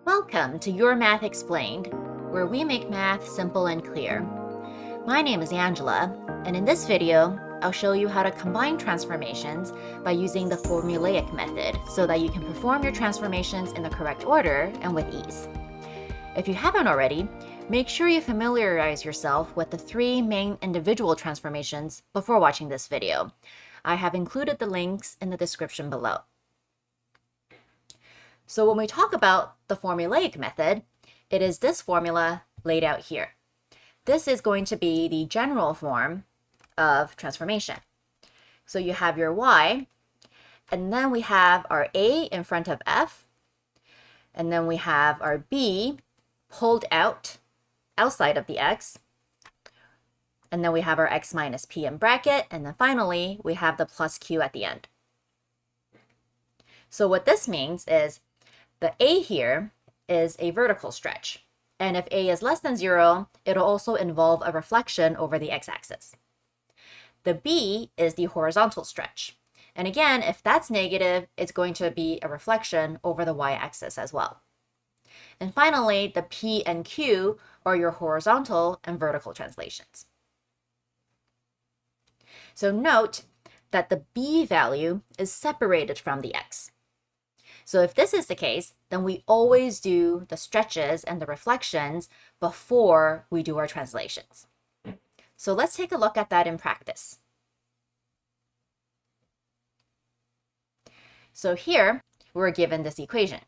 Welcome to Your Math Explained, where we make math simple and clear. My name is Angela, and in this video, I'll show you how to combine transformations by using the formulaic method so that you can perform your transformations in the correct order and with ease. If you haven't already, make sure you familiarize yourself with the three main individual transformations before watching this video. I have included the links in the description below. So when we talk about the formulaic method, it is this formula laid out here. This is going to be the general form of transformation. So you have your y, and then we have our a in front of f, and then we have our b pulled out outside of the x, and then we have our x minus p in bracket, and then finally we have the plus q at the end. So what this means is the a here is a vertical stretch, and if a is less than 0, it'll also involve a reflection over the x-axis. The b is the horizontal stretch, and again, if that's negative, it's going to be a reflection over the y-axis as well. And finally, the p and q are your horizontal and vertical translations. So note that the b value is separated from the x. So if this is the case, then we always do the stretches and the reflections before we do our translations. So let's take a look at that in practice. So here, we're given this equation.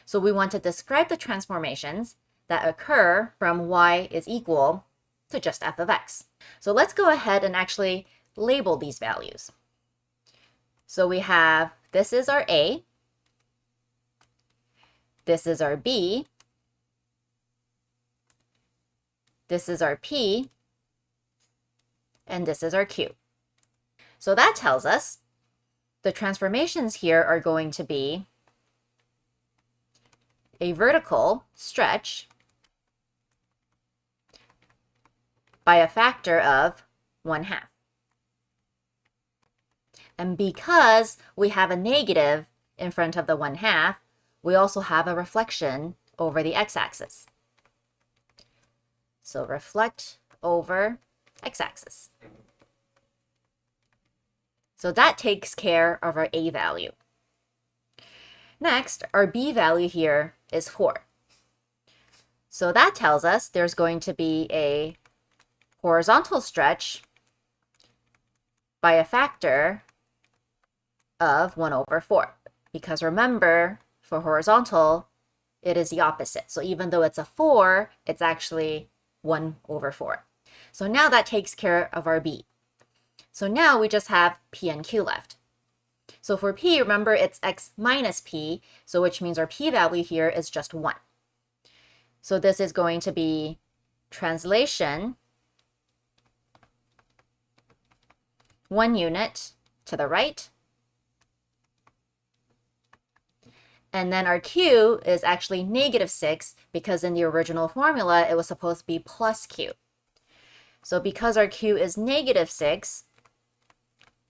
So we want to describe the transformations that occur from y is equal to just f of x. So let's go ahead and actually label these values. So we have, this is our a, this is our b, this is our p, and this is our q. So that tells us the transformations here are going to be a vertical stretch by a factor of 1/2. And because we have a negative in front of the 1/2, we also have a reflection over the x-axis. So reflect over x-axis. So that takes care of our a value. Next, our b value here is 4. So that tells us there's going to be a horizontal stretch by a factor of 1/4. Because remember, for horizontal, it is the opposite. So even though it's a 4, it's actually 1/4. So now that takes care of our b. So now we just have p and q left. So for p, remember it's x minus p, so which means our p value here is just 1. So this is going to be translation 1 unit to the right. And then our q is actually -6 because in the original formula, it was supposed to be plus q. So because our q is -6,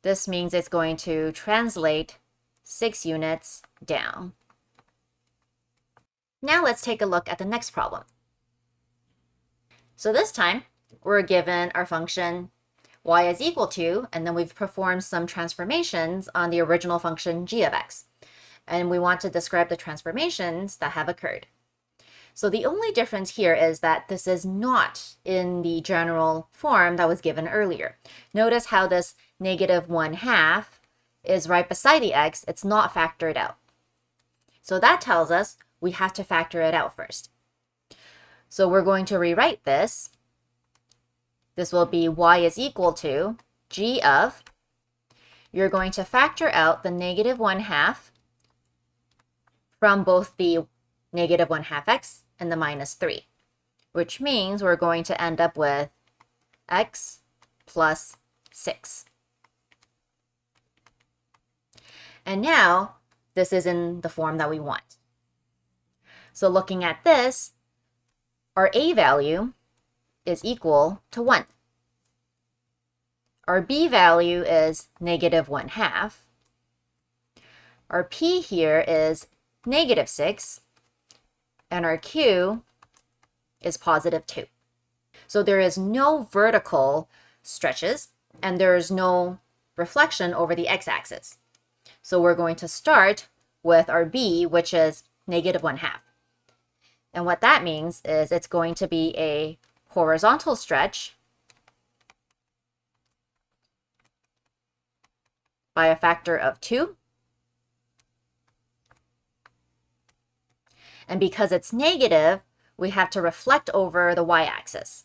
this means it's going to translate 6 units down. Now let's take a look at the next problem. So this time, we're given our function y is equal to, and then we've performed some transformations on the original function g of x. And we want to describe the transformations that have occurred. So the only difference here is that this is not in the general form that was given earlier. Notice how this -1/2 is right beside the x. It's not factored out. So that tells us we have to factor it out first. So we're going to rewrite this. This will be y is equal to g of, you're going to factor out the -1/2 from both the -1/2x and the -3, which means we're going to end up with x plus 6. And now this is in the form that we want. So looking at this, our a value is equal to 1. Our b value is -1/2. Our p here is -6, and our q is positive 2. So there is no vertical stretches, and there is no reflection over the x-axis. So we're going to start with our b, which is negative 1/2. And what that means is it's going to be a horizontal stretch by a factor of 2. And because it's negative, we have to reflect over the y-axis.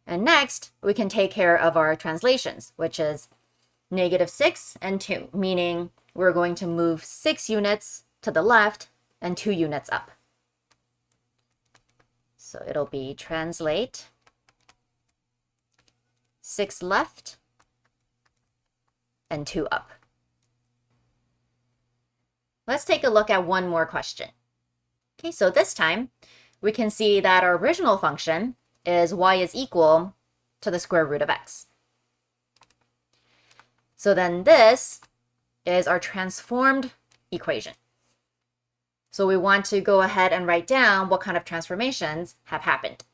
And next, we can take care of our translations, which is -6 and 2, meaning we're going to move 6 units to the left and 2 units up. So it'll be translate 6 left and 2 up. Let's take a look at one more question. Okay, so this time we can see that our original function is y is equal to the square root of x. So then this is our transformed equation. So we want to go ahead and write down what kind of transformations have happened.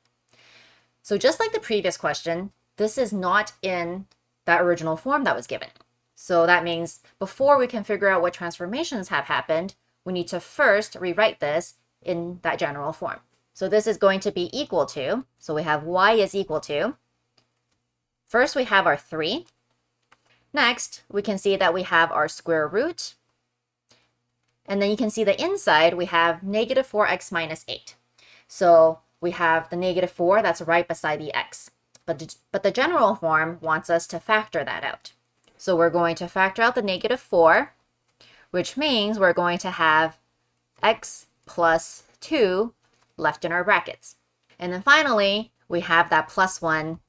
So just like the previous question, this is not in that original form that was given. So that means before we can figure out what transformations have happened, we need to first rewrite this in that general form. So this is going to be equal to, so we have y is equal to, first we have our 3. Next, we can see that we have our square root. And then you can see the inside, we have -4x minus 8. So we have the -4 that's right beside the x. But the general form wants us to factor that out. So we're going to factor out the -4, which means we're going to have x plus 2 left in our brackets. And then finally, we have that +1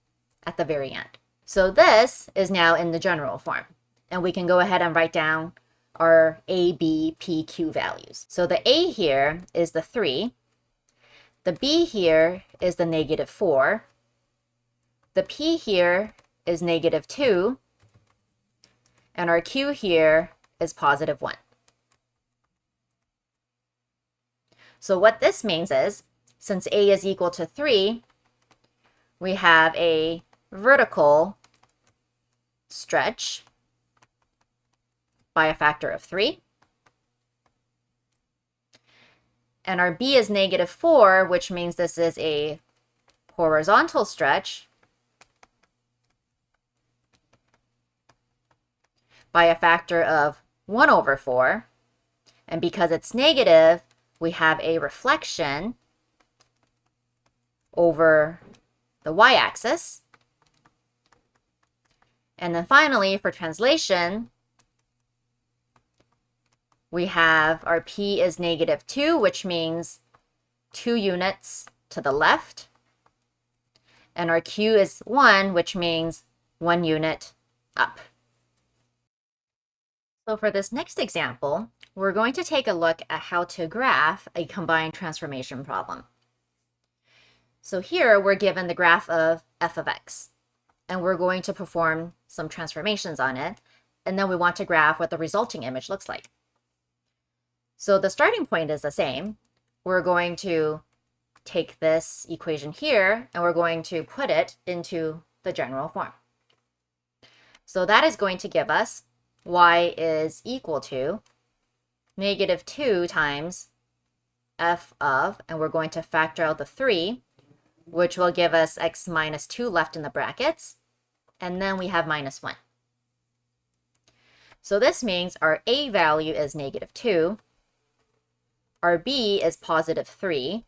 at the very end. So this is now in the general form. And we can go ahead and write down our a, b, p, q values. So the a here is the 3. The b here is the -4. The p here is -2. And our q here is +1. So what this means is, since a is equal to 3, we have a vertical stretch by a factor of 3. And our b is -4, which means this is a horizontal stretch by a factor of 1/4. And because it's negative, we have a reflection over the y-axis. And then finally, for translation, we have our p is -2, which means 2 units to the left. And our q is 1, which means 1 unit up. So for this next example, we're going to take a look at how to graph a combined transformation problem. So here we're given the graph of f of x, and we're going to perform some transformations on it, and then we want to graph what the resulting image looks like. So the starting point is the same. We're going to take this equation here, and we're going to put it into the general form. So that is going to give us y is equal to -2 times f of, and we're going to factor out the 3, which will give us x minus 2 left in the brackets, and then we have -1. So this means our a value is -2, our b is +3,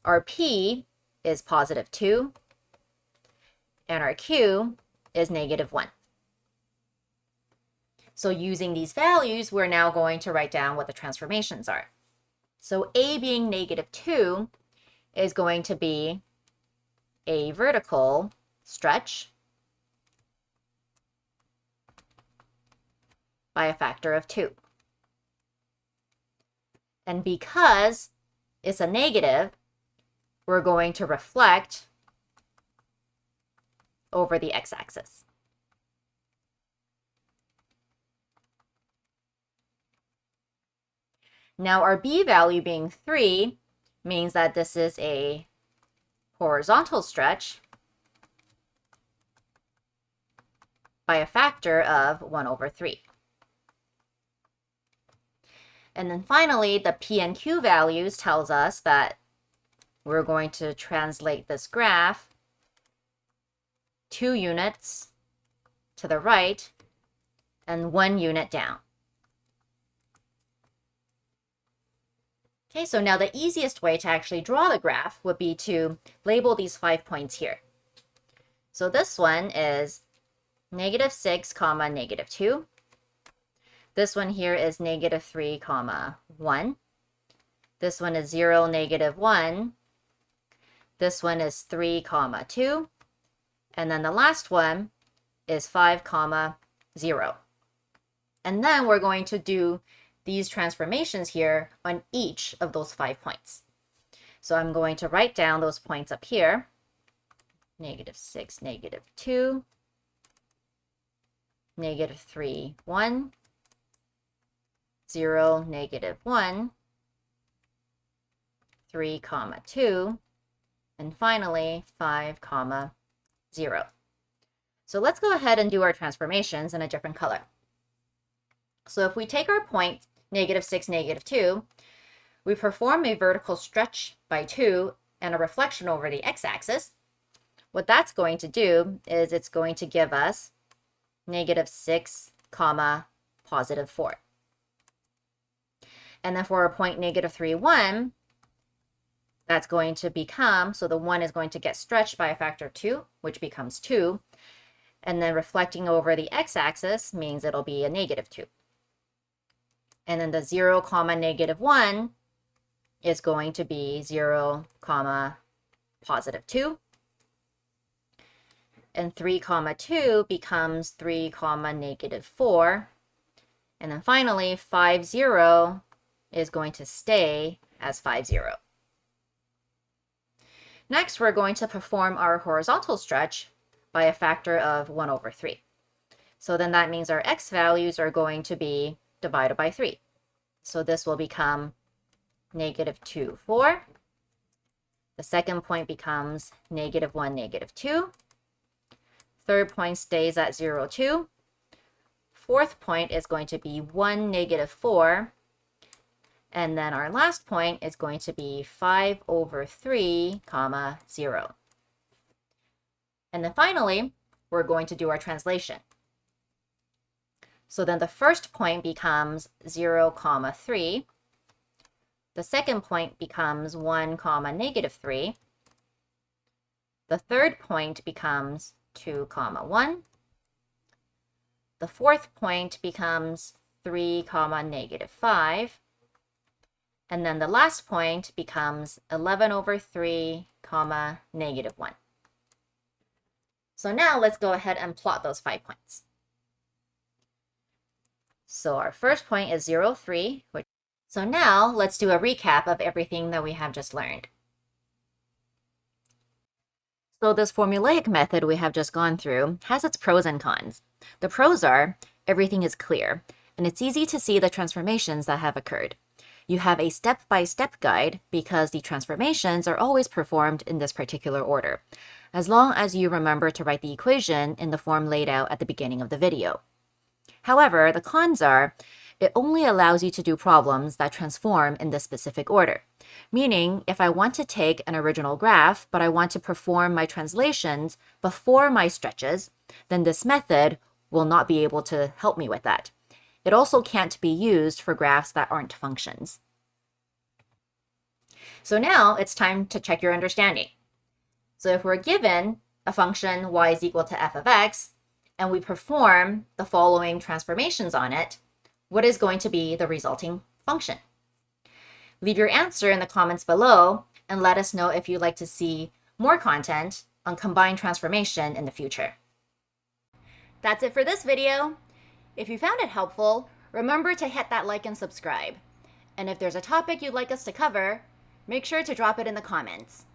our p is +2, and our q is -1. So using these values, we're now going to write down what the transformations are. So a being -2 is going to be a vertical stretch by a factor of 2. And because it's a negative, we're going to reflect over the x-axis. Now our b value being 3 means that this is a horizontal stretch by a factor of 1 over 3. And then finally, the p and q values tells us that we're going to translate this graph 2 units to the right and 1 unit down. Okay, so now the easiest way to actually draw the graph would be to label these 5 points here. So this one is -6, -2. This one here is -3, 1. This one is 0, -1. This one is 3, 2. And then the last one is 5, 0. And then we're going to do these transformations here on each of those 5 points. So I'm going to write down those points up here. -6, -2. -3, 1. 0, -1. 3, 2. And finally, 5, 0. So let's go ahead and do our transformations in a different color. So if we take our point -6, -2, we perform a vertical stretch by 2 and a reflection over the x-axis. What that's going to do is it's going to give us -6, +4. And then for our point -3, 1, that's going to become, so the 1 is going to get stretched by a factor of 2, which becomes 2. And then reflecting over the x-axis means it'll be a -2. And then the 0, -1 is going to be 0, +2. And 3, 2 becomes 3, -4. And then finally, 5, 0 is going to stay as 5, 0. Next, we're going to perform our horizontal stretch by a factor of 1 over 3. So then that means our x values are going to be divided by 3. So this will become -2, 4. The second point becomes -1, -2. Third point stays at 0, 2. Fourth point is going to be 1, -4. And then our last point is going to be 5 over 3, 0. And then finally, we're going to do our translation. So then the first point becomes 0, 3. The second point becomes 1, -3. The third point becomes 2, 1. The fourth point becomes 3, -5. And then the last point becomes 11 over 3, -1. So now let's go ahead and plot those 5 points. So our first point is 0, 3. So now let's do a recap of everything that we have just learned. So this formulaic method we have just gone through has its pros and cons. The pros are everything is clear, and it's easy to see the transformations that have occurred. You have a step-by-step guide because the transformations are always performed in this particular order, as long as you remember to write the equation in the form laid out at the beginning of the video. However, the cons are it only allows you to do problems that transform in this specific order. Meaning, if I want to take an original graph, but I want to perform my translations before my stretches, then this method will not be able to help me with that. It also can't be used for graphs that aren't functions. So now it's time to check your understanding. So if we're given a function y is equal to f of x, and we perform the following transformations on it, what is going to be the resulting function? Leave your answer in the comments below and let us know if you'd like to see more content on combined transformation in the future. That's it for this video. If you found it helpful, remember to hit that like and subscribe. And if there's a topic you'd like us to cover, make sure to drop it in the comments.